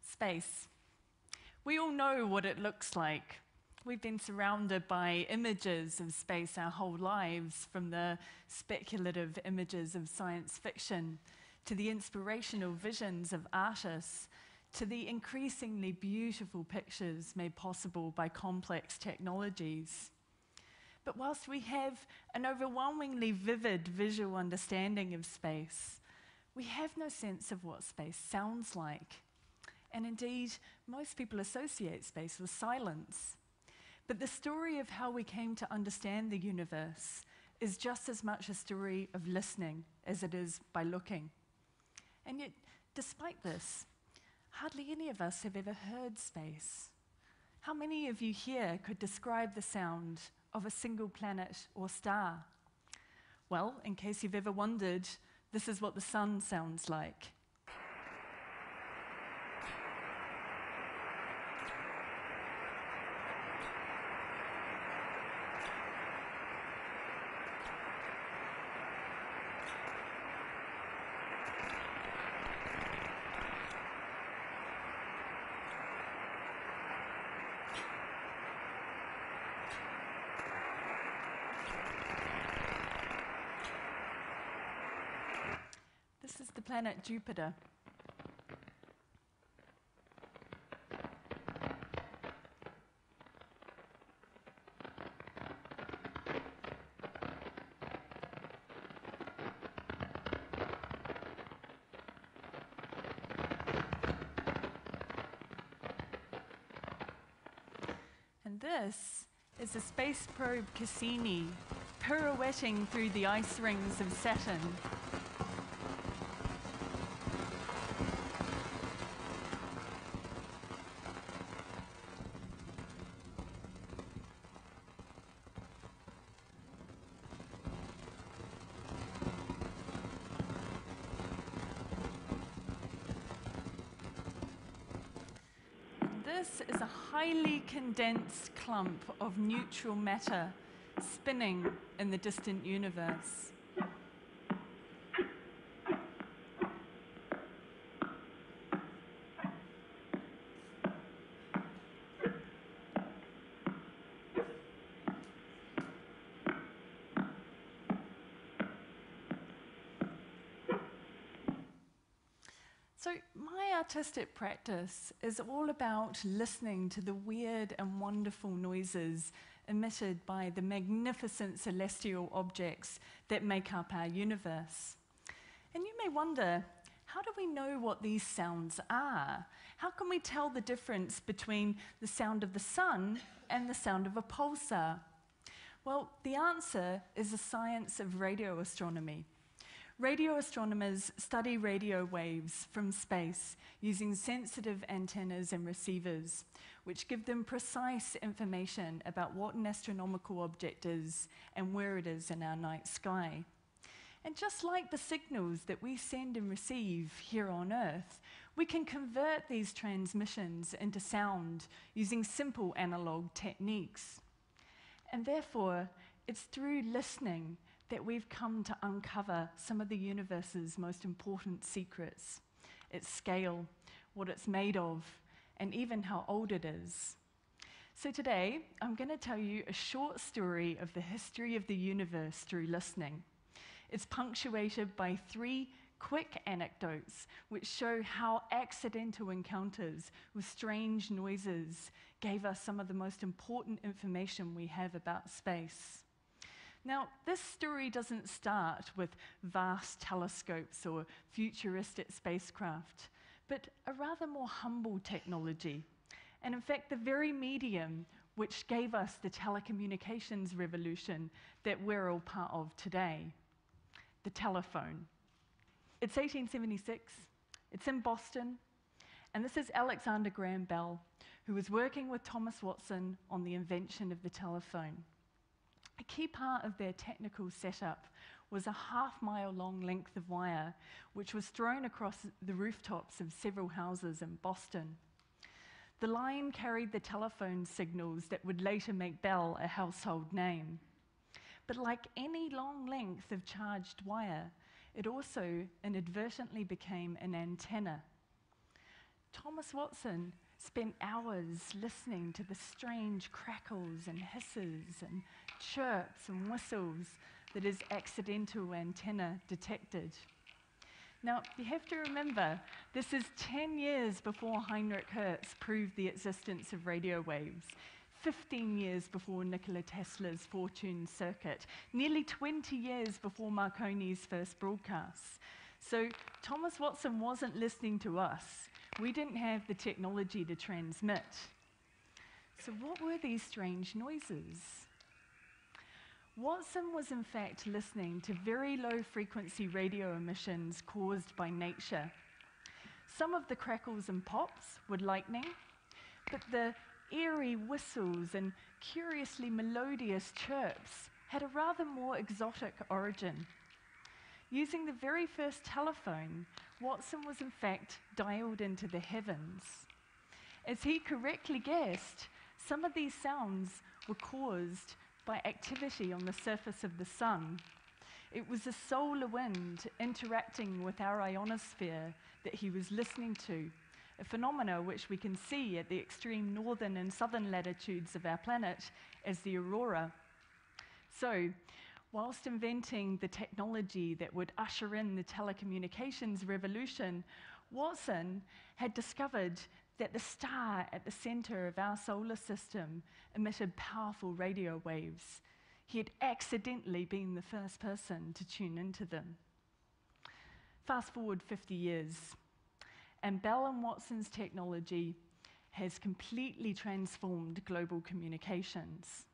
Space. We all know what it looks like. We've been surrounded by images of space our whole lives, from the speculative images of science fiction, to the inspirational visions of artists, to the increasingly beautiful pictures made possible by complex technologies. But whilst we have an overwhelmingly vivid visual understanding of space, we have no sense of what space sounds like. And indeed, most people associate space with silence. But the story of how we came to understand the universe is just as much a story of listening as it is by looking. And yet, despite this, hardly any of us have ever heard space. How many of you here could describe the sound of a single planet or star? Well, in case you've ever wondered, this is what the sun sounds like. This is the planet Jupiter. And this is the space probe Cassini, pirouetting through the ice rings of Saturn. This is a highly condensed clump of neutral matter spinning in the distant universe. So my artistic practice is all about listening to the weird and wonderful noises emitted by the magnificent celestial objects that make up our universe. And you may wonder, how do we know what these sounds are? How can we tell the difference between the sound of the sun and the sound of a pulsar? Well, the answer is the science of radio astronomy. Radio astronomers study radio waves from space using sensitive antennas and receivers, which give them precise information about what an astronomical object is and where it is in our night sky. And just like the signals that we send and receive here on Earth, we can convert these transmissions into sound using simple analog techniques. And therefore, it's through listening that we've come to uncover some of the universe's most important secrets: its scale, what it's made of, and even how old it is. So today, I'm going to tell you a short story of the history of the universe through listening. It's punctuated by 3 quick anecdotes which show how accidental encounters with strange noises gave us some of the most important information we have about space. Now, this story doesn't start with vast telescopes or futuristic spacecraft, but a rather more humble technology. And in fact, the very medium which gave us the telecommunications revolution that we're all part of today, the telephone. It's 1876, it's in Boston, and this is Alexander Graham Bell, who was working with Thomas Watson on the invention of the telephone. A key part of their technical setup was a half-mile-long length of wire, which was thrown across the rooftops of several houses in Boston. The line carried the telephone signals that would later make Bell a household name. But like any long length of charged wire, it also inadvertently became an antenna. Thomas Watson spent hours listening to the strange crackles and hisses and chirps and whistles that his accidental antenna detected. Now, you have to remember, this is 10 years before Heinrich Hertz proved the existence of radio waves, 15 years before Nikola Tesla's fortune circuit, nearly 20 years before Marconi's first broadcasts. So Thomas Watson wasn't listening to us. We didn't have the technology to transmit. So what were these strange noises? Watson was in fact listening to very low-frequency radio emissions caused by nature. Some of the crackles and pops were lightning, but the eerie whistles and curiously melodious chirps had a rather more exotic origin. Using the very first telephone, Watson was in fact dialed into the heavens. As he correctly guessed, some of these sounds were caused by activity on the surface of the sun. It was the solar wind interacting with our ionosphere that he was listening to, a phenomenon which we can see at the extreme northern and southern latitudes of our planet as the aurora. So, whilst inventing the technology that would usher in the telecommunications revolution, Watson had discovered that the star at the center of our solar system emitted powerful radio waves. He had accidentally been the first person to tune into them. Fast forward 50 years, and Bell and Watson's technology has completely transformed global communications.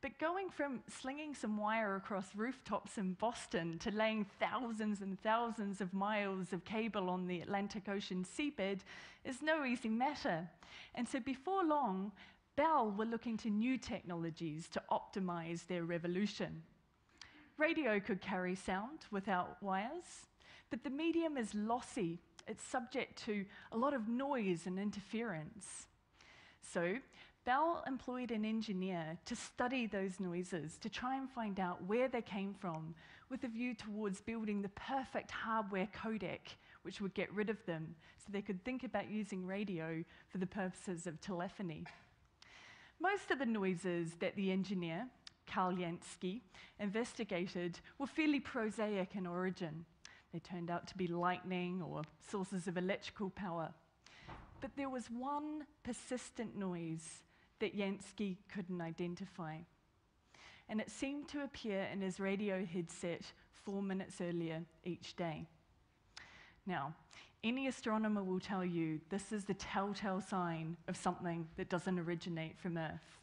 But going from slinging some wire across rooftops in Boston to laying thousands and thousands of miles of cable on the Atlantic Ocean seabed is no easy matter. And so before long, Bell were looking to new technologies to optimize their revolution. Radio could carry sound without wires, but the medium is lossy. It's subject to a lot of noise and interference. So Bell employed an engineer to study those noises, to try and find out where they came from, with a view towards building the perfect hardware codec which would get rid of them, so they could think about using radio for the purposes of telephony. Most of the noises that the engineer, Karl Jansky, investigated were fairly prosaic in origin. They turned out to be lightning or sources of electrical power. But there was one persistent noise that Jansky couldn't identify. And it seemed to appear in his radio headset 4 minutes earlier each day. Now, any astronomer will tell you this is the telltale sign of something that doesn't originate from Earth.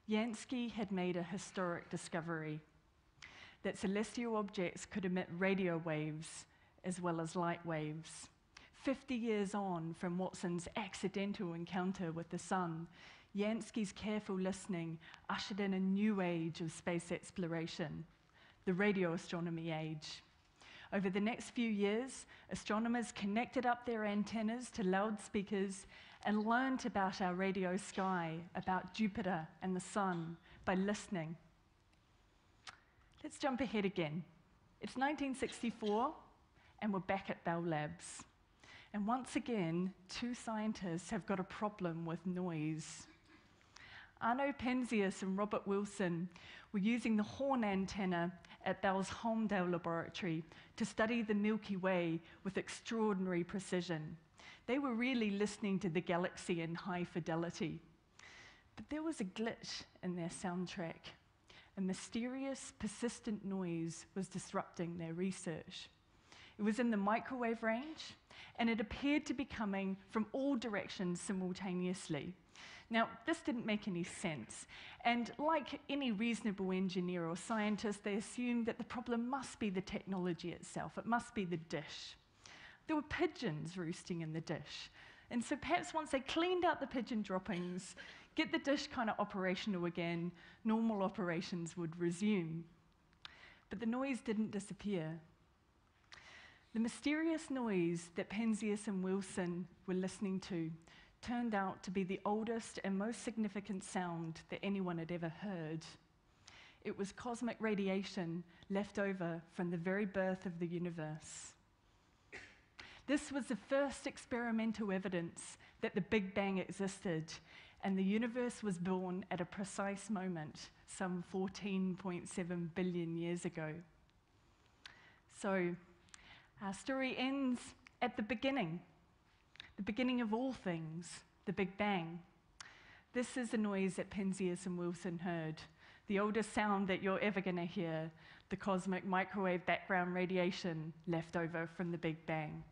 Jansky had made a historic discovery, that celestial objects could emit radio waves as well as light waves. 50 years on from Watson's accidental encounter with the sun, Jansky's careful listening ushered in a new age of space exploration, the radio astronomy age. Over the next few years, astronomers connected up their antennas to loudspeakers and learned about our radio sky, about Jupiter and the sun, by listening. Let's jump ahead again. It's 1964, and we're back at Bell Labs. And once again, two scientists have got a problem with noise. Arno Penzias and Robert Wilson were using the horn antenna at Bell's Holmdel laboratory to study the Milky Way with extraordinary precision. They were really listening to the galaxy in high fidelity. But there was a glitch in their soundtrack. A mysterious, persistent noise was disrupting their research. It was in the microwave range, and it appeared to be coming from all directions simultaneously. Now, this didn't make any sense, and like any reasonable engineer or scientist, they assumed that the problem must be the technology itself, it must be the dish. There were pigeons roosting in the dish, and so perhaps once they cleaned out the pigeon droppings, get the dish kind of operational again, normal operations would resume. But the noise didn't disappear. The mysterious noise that Penzias and Wilson were listening to turned out to be the oldest and most significant sound that anyone had ever heard. It was cosmic radiation left over from the very birth of the universe. This was the first experimental evidence that the Big Bang existed, and the universe was born at a precise moment, some 14.7 billion years ago. So, our story ends at the beginning of all things, the Big Bang. This is the noise that Penzias and Wilson heard, the oldest sound that you're ever going to hear, the cosmic microwave background radiation left over from the Big Bang.